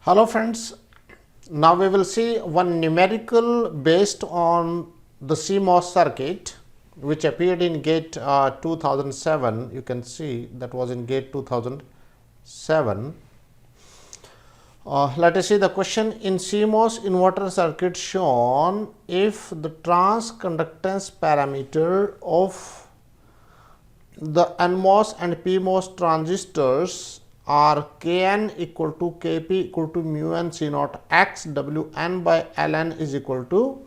Hello friends, now we will see one numerical based on the CMOS circuit which appeared in gate 2007. You can see that was in gate 2007. Let us see the question. In CMOS inverter circuit shown, if the transconductance parameter of the NMOS and PMOS transistors are Kn equal to Kp equal to mu n C naught x Wn by Ln is equal to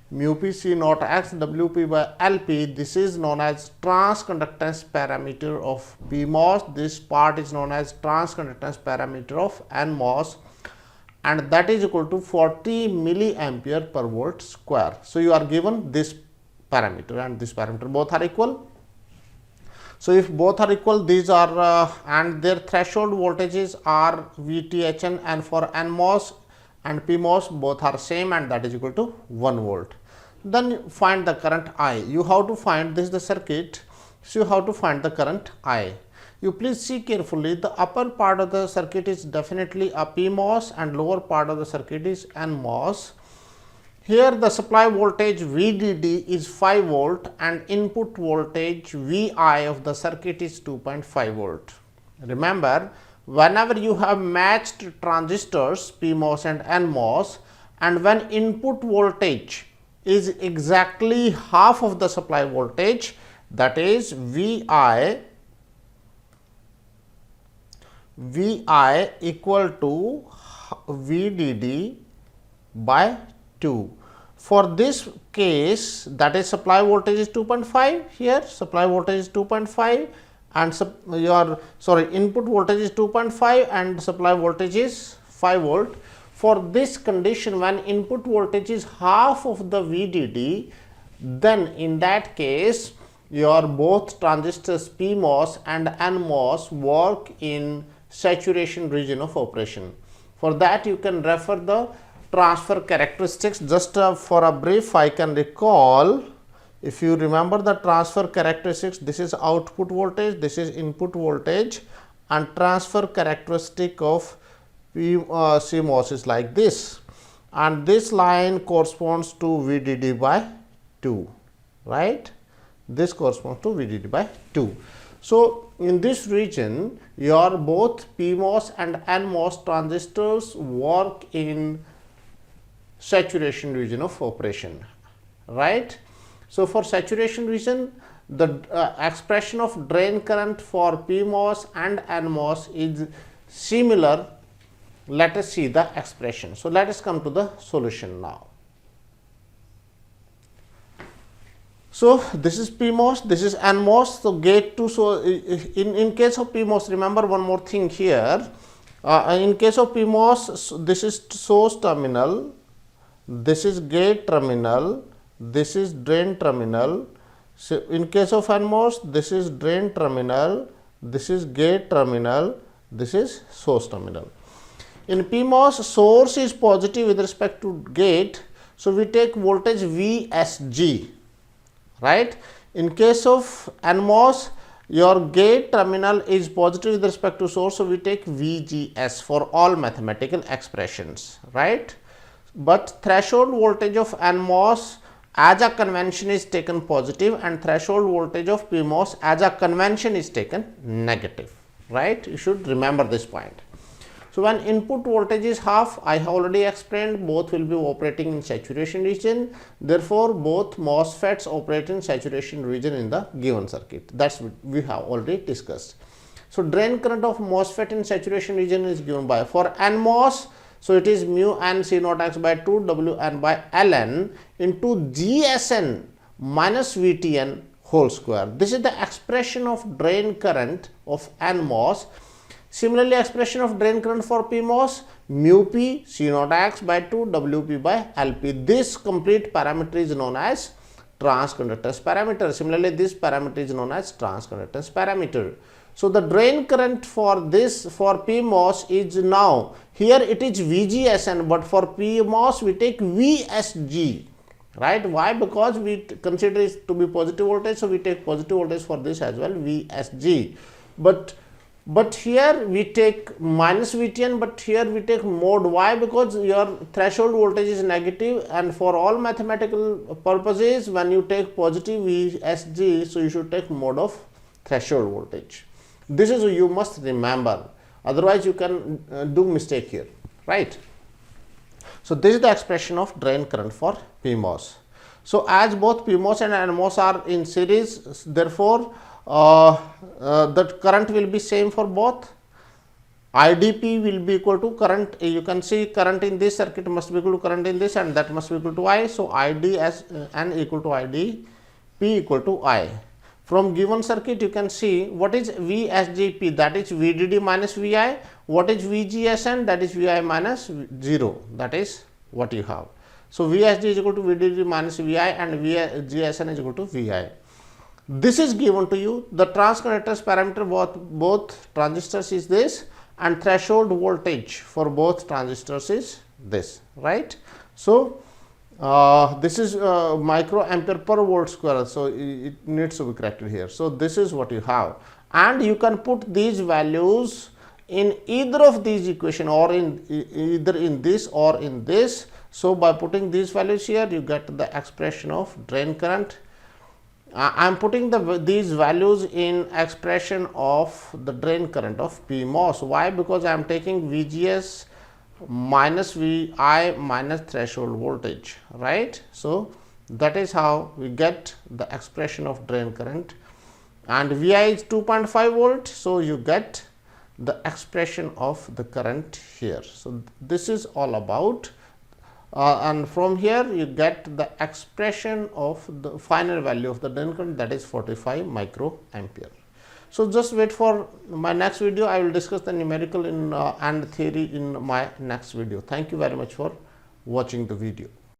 mu p C naught x Wp by Lp. This is known as transconductance parameter of PMOS. This part is known as transconductance parameter of NMOS, and that is equal to 40 milliampere per volt square. So, you are given this parameter and this parameter, both are equal. So, if both are equal, these are and their threshold voltages are VTHN, and for NMOS and PMOS both are same, and that is equal to 1 volt. Then find the current I. You have to find this is the circuit. So, you have to find the current I. You please see carefully, the upper part of the circuit is definitely a PMOS and lower part of the circuit is NMOS. Here the supply voltage VDD is 5 volt and input voltage VI of the circuit is 2.5 volt. Remember, whenever you have matched transistors PMOS and NMOS, and when input voltage is exactly half of the supply voltage, that is VI equal to VDD by 2. For this case, that is supply voltage is 2.5, here supply voltage is 2.5 and input voltage is 2.5 and supply voltage is 5 volt. For this condition, when input voltage is half of the VDD, then in that case your both transistors PMOS and NMOS work in saturation region of operation. For that, you can refer the transfer characteristics. Just for a brief, I can recall, if you remember the transfer characteristics, this is output voltage, this is input voltage, and transfer characteristic of CMOS is like this, and this line corresponds to VDD by 2, right? This corresponds to VDD by 2. So, in this region, your both PMOS and NMOS transistors work in saturation region of operation, right? So, for saturation region, the expression of drain current for PMOS and NMOS is similar. Let us see the expression. So, let us come to the solution now. So, this is PMOS, this is NMOS. So, gate 2. So, in case of PMOS, remember one more thing here. In case of PMOS, this is source terminal, this is gate terminal, this is drain terminal. So, in case of NMOS, this is drain terminal, this is gate terminal, this is source terminal. In PMOS, source is positive with respect to gate. So, we take voltage VSG, right. In case of NMOS, your gate terminal is positive with respect to source. So, we take VGS for all mathematical expressions, right. But threshold voltage of NMOS as a convention is taken positive, and threshold voltage of PMOS as a convention is taken negative, right. You should remember this point. So, when input voltage is half, I have already explained, both will be operating in saturation region. Therefore, both MOSFETs operate in saturation region in the given circuit. That is we have already discussed. So, drain current of MOSFET in saturation region is given by, for NMOS, so it is mu n C naught x by 2 Wn by Ln into GSN minus VTN whole square. This is the expression of drain current of NMOS. Similarly, expression of drain current for PMOS, mu p C naught x by 2 Wp by Lp. This complete parameter is known as transconductance parameter. Similarly, this parameter is known as transconductance parameter. So, the drain current for this for PMOS is now, here it is VGSN, but for PMOS we take VSG, right. Why? Because we consider it to be positive voltage. So, we take positive voltage for this as well, VSG. But but here we take minus VTN, but here we take mode. Why? Because your threshold voltage is negative, and for all mathematical purposes, when you take positive VSG, so you should take mode of threshold voltage. This is you must remember, otherwise you can do mistake here, right? So this is the expression of drain current for PMOS. So as both PMOS and NMOS are in series, therefore the current will be same for both. IDP will be equal to current. You can see current in this circuit must be equal to current in this, and that must be equal to I. So ID as N equal to ID, P equal to I. From given circuit, you can see what is VSGP, that is VDD minus VI. What is VGSN, that is VI minus 0. That is what you have. So VSG is equal to VDD minus VI, and VGSN is equal to VI. This is given to you. The transconductors parameter both transistors is this, and threshold voltage for both transistors is this, right? So this is microampere per volt square, so it needs to be corrected here. So this is what you have, and you can put these values in either of these equation, or in either in this or in this. So by putting these values here, you get the expression of drain current. I am putting these values in expression of the drain current of PMOS. Why? Because I am taking VGS minus VI minus threshold voltage, right? So that is how we get the expression of drain current, and VI is 2.5 volt. So you get the expression of the current here. So this is all about. And from here you get the expression of the final value of the drain current, that is 45 microampere. So just wait for my next video. I will discuss the numerical and theory in my next video. Thank you very much for watching the video.